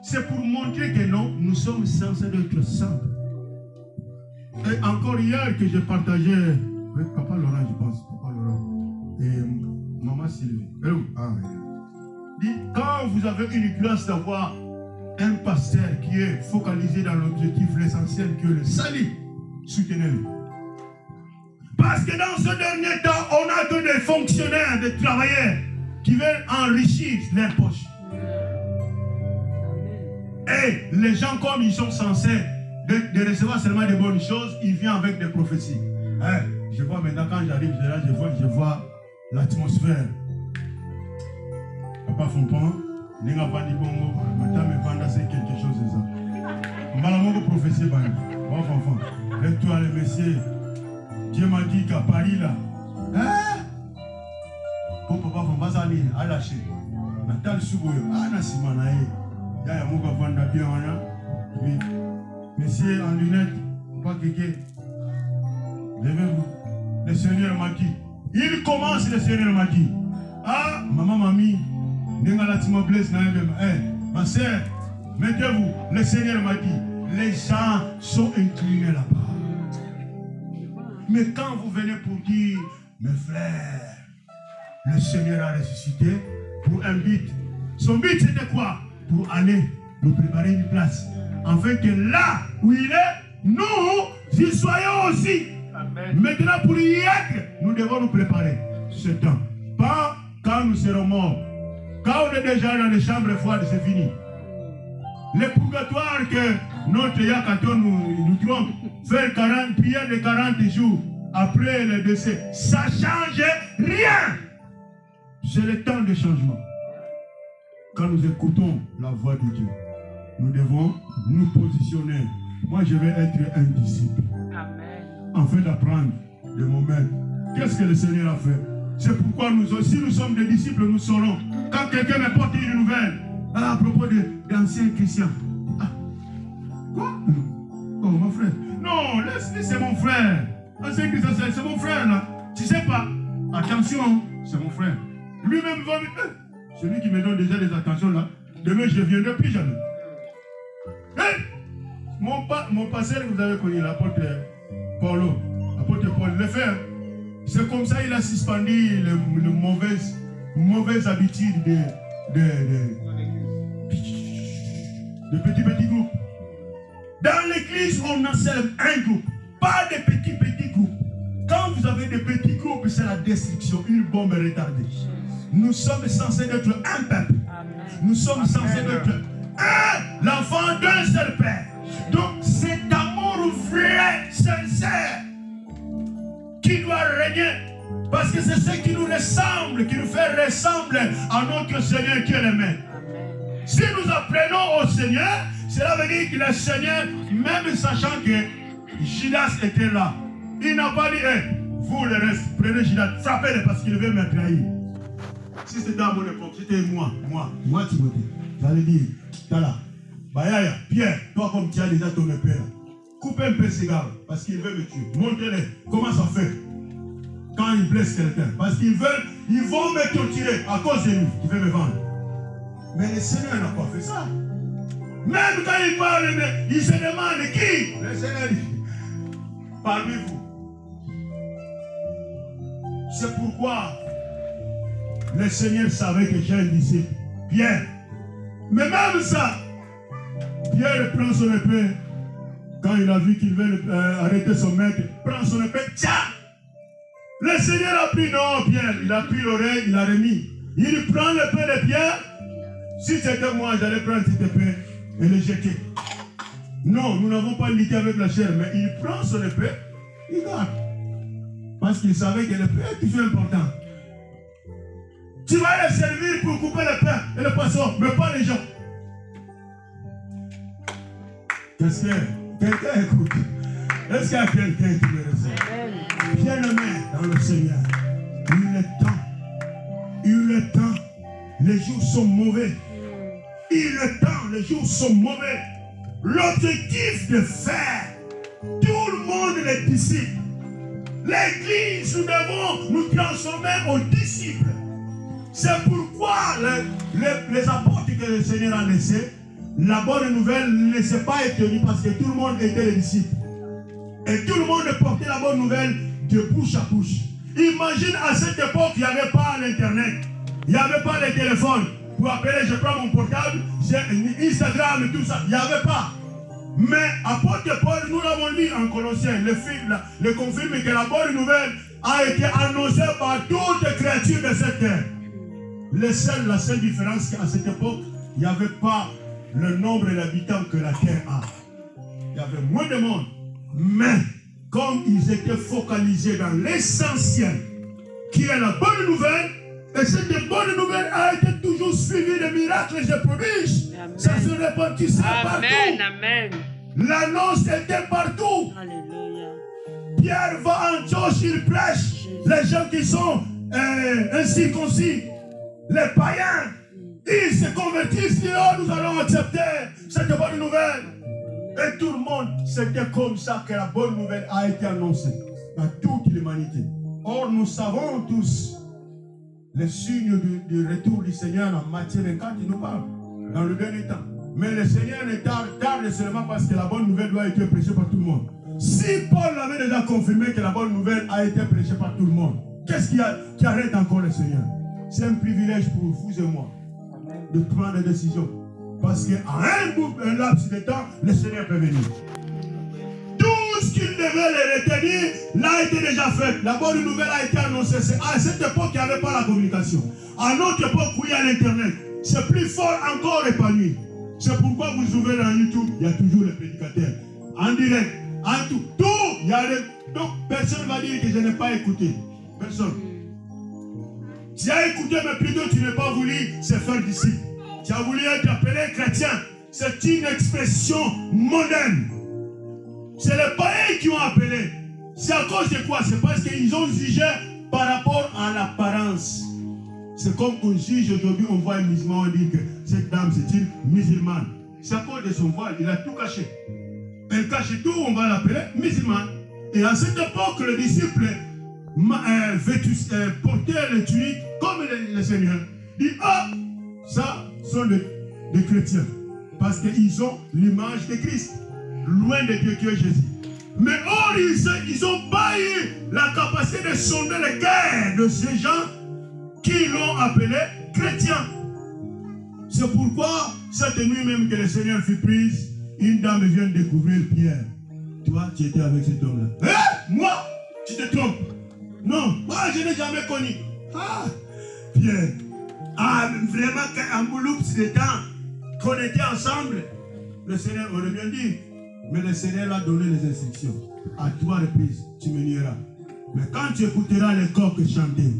C'est pour montrer que non, nous sommes censés être saints. Et encore hier que j'ai partagé avec Papa Laurent, je pense, Papa Laurent, et Maman Sylvie. Dit, quand vous avez une grâce d'avoir un pasteur qui est focalisé dans l'objectif, l'essentiel que le salut, soutenez-le. Parce que dans ce dernier temps, on n'a que des fonctionnaires, des travailleurs qui veulent enrichir leurs poches. Et les gens, comme ils sont censés de recevoir seulement des bonnes choses, ils viennent avec des prophéties. Je vois maintenant, quand j'arrive là, je vois l'atmosphère. Papa Fonpan, Nenga Bandi Bongo, Madame Vanda, c'est quelque chose de ça. Malamongo prophétie, enfant. Lève-toi, le messieurs. Dieu m'a dit qu'à Paris, là, pour Papa Fonpan, ça a lâché. Natal Souboyo, Nassimanae. Yaya Moga Vanda bien, messieurs en lunettes, pas kéké. Levez-vous. Le Seigneur m'a dit. Il commence, le Seigneur m'a dit. Ah, maman, mamie. Ma soeur, mettez-vous. Le Seigneur m'a dit, les gens sont inclinés là-bas. Mais quand vous venez pour dire, mes frères, le Seigneur a ressuscité pour un but. Son but c'était quoi? Pour aller nous préparer une place. Afin que là où il est, nous y soyons aussi. Amen. Maintenant pour y être, nous devons nous préparer ce temps. Pas quand nous serons morts. Quand on est déjà dans les chambres froides, c'est fini. Le purgatoire que notre Yakato nous trompe, faire 40 prières de 40 jours après le décès, ça ne change rien. C'est le temps de changement. Quand nous écoutons la voix de Dieu, nous devons nous positionner. Moi, je vais être un disciple. Amen. Afin d'apprendre de mon maître. Qu'est-ce que le Seigneur a fait? C'est pourquoi nous aussi, nous sommes des disciples, nous saurons. Quand quelqu'un me porte une nouvelle, à propos d'anciens chrétiens. Ah, quoi? Oh, mon frère. Non, laisse-le, c'est mon frère. Ancien chrétien, c'est mon frère, là. Tu sais pas? Attention, c'est mon frère. Lui-même va me... Celui qui me donne déjà des attentions, là, demain, je ne viendrai plus jamais. Hey! Mon pasteur, vous avez connu, l'apôtre Paulo. L'apôtre Paul, le fait. C'est comme ça qu'il a suspendu les mauvaises habitudes de petits groupes. Dans l'église, on a seulement un groupe, pas de petits groupes. Quand vous avez des petits groupes, c'est la destruction, une bombe retardée. Nous sommes censés être un peuple. Nous sommes censés être l'enfant d'un seul père. Donc cet amour vrai, sincère, qui doit régner, parce que c'est ce qui nous ressemble, qui nous fait ressembler à notre Seigneur qui est le Maître. Si nous apprenons au Seigneur, cela veut dire que le Seigneur, même sachant que Judas était là, il n'a pas dit, vous le reste, prenez Judas, frappez-le parce qu'il veut me trahir. Si c'était à mon époque, c'était moi Timothée, j'allais dire, Tala, Bayaya, Pierre, toi comme tu as déjà ton père, coupe un peu ses gars parce qu'il veut me tuer. Montrez-le comment ça fait quand il blesse quelqu'un. Parce qu'ils vont me torturer à cause de lui, qui veut me vendre. Mais le Seigneur n'a pas fait ça. Même quand il parle, il se demande qui? Le Seigneur dit, parmi vous. C'est pourquoi le Seigneur savait que j'ai un disciple, Pierre. Mais même ça, Pierre prend son épée. Quand il a vu qu'il veut arrêter son maître, prend son épée, tiens! Le Seigneur a pris, non, Pierre, il a pris l'oreille, il a remis. Il prend l'épée de Pierre. Si c'était moi, j'allais prendre cette épée et le jeter. Non, nous n'avons pas lutté avec la chair, mais il prend son épée, il garde. Parce qu'il savait que l'épée est toujours important. Tu vas le servir pour couper le pain et le poisson, mais pas les gens. Qu'est-ce que quelqu'un écoute? Est-ce qu'il y a quelqu'un qui me reçoit? Bien-aimé dans le Seigneur, il est temps, les jours sont mauvais. Il est temps, les jours sont mauvais. l'objectif de faire tout le monde les disciples. L'église, nous devons nous transformer en disciples. C'est pourquoi les apôtres que le Seigneur a laissés, la bonne nouvelle ne s'est pas étonnue parce que tout le monde était les disciples. Et tout le monde portait la bonne nouvelle de bouche à bouche. Imagine à cette époque, il n'y avait pas l'internet, il n'y avait pas les téléphones. Pour appeler, je prends mon portable, j'ai Instagram et tout ça, il n'y avait pas. Mais apôtre Paul, nous l'avons lu en Colossiens, le confirme que la bonne nouvelle a été annoncée par toutes les créatures de cette terre. La seule différence qu'à cette époque, il n'y avait pas le nombre d'habitants que la terre a. Il y avait moins de monde. Mais comme ils étaient focalisés dans l'essentiel, qui est la bonne nouvelle, et cette bonne nouvelle a été toujours suivie de miracles et de prodiges. Ça se répandissait partout. Amen. L'annonce était partout. Alléluia. Pierre va en Antioche, il prêche. Les gens qui sont incirconcis, les païens, ils se convertissent, disent, oh, nous allons accepter cette bonne nouvelle. Et tout le monde, c'était comme ça que la bonne nouvelle a été annoncée à toute l'humanité. Or, nous savons tous les signes du retour du Seigneur en Matthieu 24, il nous parle, dans le dernier temps. Mais le Seigneur ne tarde seulement parce que la bonne nouvelle doit être prêchée par tout le monde. Si Paul avait déjà confirmé que la bonne nouvelle a été prêchée par tout le monde, qu'est-ce qui arrête encore le Seigneur? C'est un privilège pour vous et moi de prendre des décisions. Parce qu'à un laps de temps, le Seigneur peut venir. Tout ce qu'il devait les retenir, l'a été déjà fait. La bonne nouvelle a été annoncée. À cette époque, il n'y avait pas la communication. À notre époque, où il y a l'Internet, c'est plus fort encore épanoui. C'est pourquoi vous ouvrez dans YouTube, il y a toujours les prédicateurs. En direct, en tout. Il y a donc personne ne va dire que je n'ai pas écouté. Personne. Tu as écouté, mais plutôt tu n'as pas voulu se faire disciple. Tu as voulu être appelé chrétien. C'est une expression moderne. C'est les païens qui ont appelé. C'est à cause de quoi? C'est parce qu'ils ont jugé par rapport à l'apparence. C'est comme on juge aujourd'hui, on voit un musulman, on dit que cette dame c'est une musulmane. C'est à cause de son voile, il a tout caché. Elle cache tout, on va l'appeler musulmane. Et à cette époque, les disciples portaient les tuniques comme le Seigneur. Dit, ah, ça sont des chrétiens. Parce qu'ils ont l'image de Christ. Loin de Dieu qui est Jésus. Mais or, ils n'ont pas eu la capacité de sonder les cœurs de ces gens qui l'ont appelé chrétien. C'est pourquoi cette nuit même que le Seigneur fut prise, une dame vient découvrir Pierre. Toi, tu étais avec cet homme-là. Hein? Moi? Tu te trompes? Non, moi je n'ai jamais connu. Ah, Pierre. Ah, vraiment qu'en Bouloups de temps qu'on était ensemble, le Seigneur aurait bien dit. Mais le Seigneur a donné les instructions. À 3 reprises, tu me nieras. Mais quand tu écouteras les coqs chanter,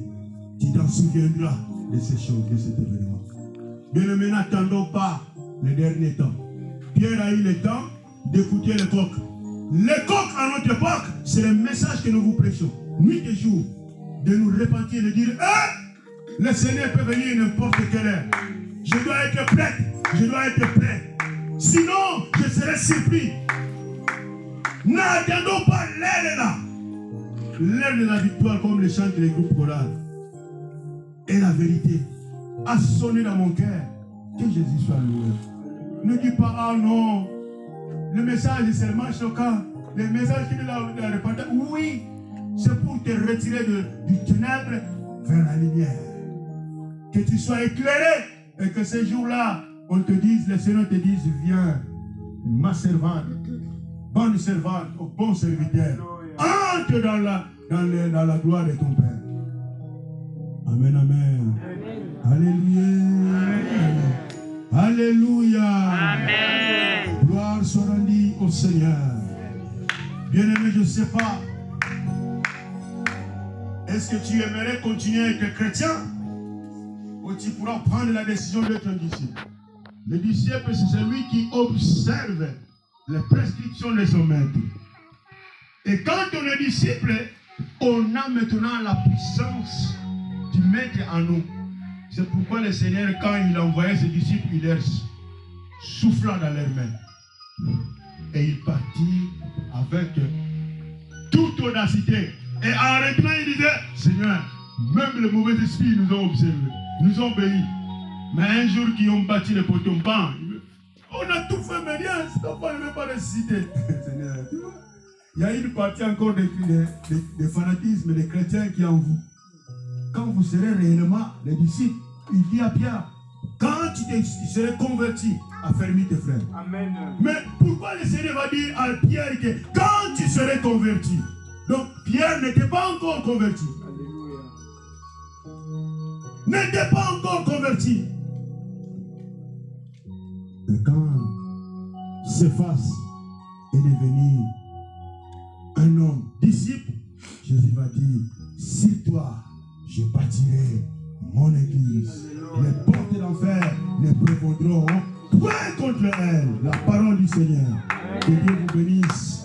tu t'en souviendras de ces choses, de cet événement. Bien-aimés, n'attendons pas les derniers temps. Pierre a eu le temps d'écouter les coqs. Les coqs à notre époque, c'est le message que nous vous prêchons. Nuit et jour, de nous repentir, de dire, le Seigneur peut venir n'importe quelle heure. Je dois être prêt, je dois être prêt. Sinon, je serai surpris. N'attendons pas l'heure là. L'heure de la victoire, comme le chantent les groupes chorales. Et la vérité a sonné dans mon cœur. Que Jésus soit loué. Ne dis pas, ah non, le message est seulement choquant. Le message qui est là, la repentance. Oui, c'est pour te retirer du ténèbre vers la lumière. Que tu sois éclairé et que ce jour-là, on te dise, le Seigneur te dise, viens, ma servante, bonne servante, au bon serviteur, entre dans la gloire de ton Père. Amen, amen. Alléluia. Alléluia. Amen. Gloire soit rendue au Seigneur. Bien-aimé, je ne sais pas. Est-ce que tu aimerais continuer à être chrétien ou tu pourras prendre la décision d'être un disciple? Le disciple, c'est celui qui observe les prescriptions de son maître. Et quand on est disciple, on a maintenant la puissance du maître en nous. C'est pourquoi le Seigneur, quand il envoyait ses disciples, il leur souffla dans leurs mains. Et il partit avec toute audacité. Et en rentrant, il disait, Seigneur, même les mauvais esprits nous ont observés, nous ont obéis. Mais un jour qu'ils ont bâti les poteaux, on a tout fait, mais rien, cet enfant ne veut pas ressusciter. Seigneur, tu vois, il y a une partie encore des fanatismes des chrétiens qui est en vous. Quand vous serez réellement les disciples, il dit à Pierre, quand tu serais converti, affermis tes frères. Amen. Mais pourquoi le Seigneur va dire à Pierre que quand tu serais converti? Donc Pierre n'était pas encore converti. Alléluia. N'était pas encore converti. Et quand Céphas est devenu un homme disciple, Jésus va dire, sur toi, je bâtirai mon église. Les portes d'enfer ne prévaudront point contre elle. La parole du Seigneur. Que Dieu vous bénisse.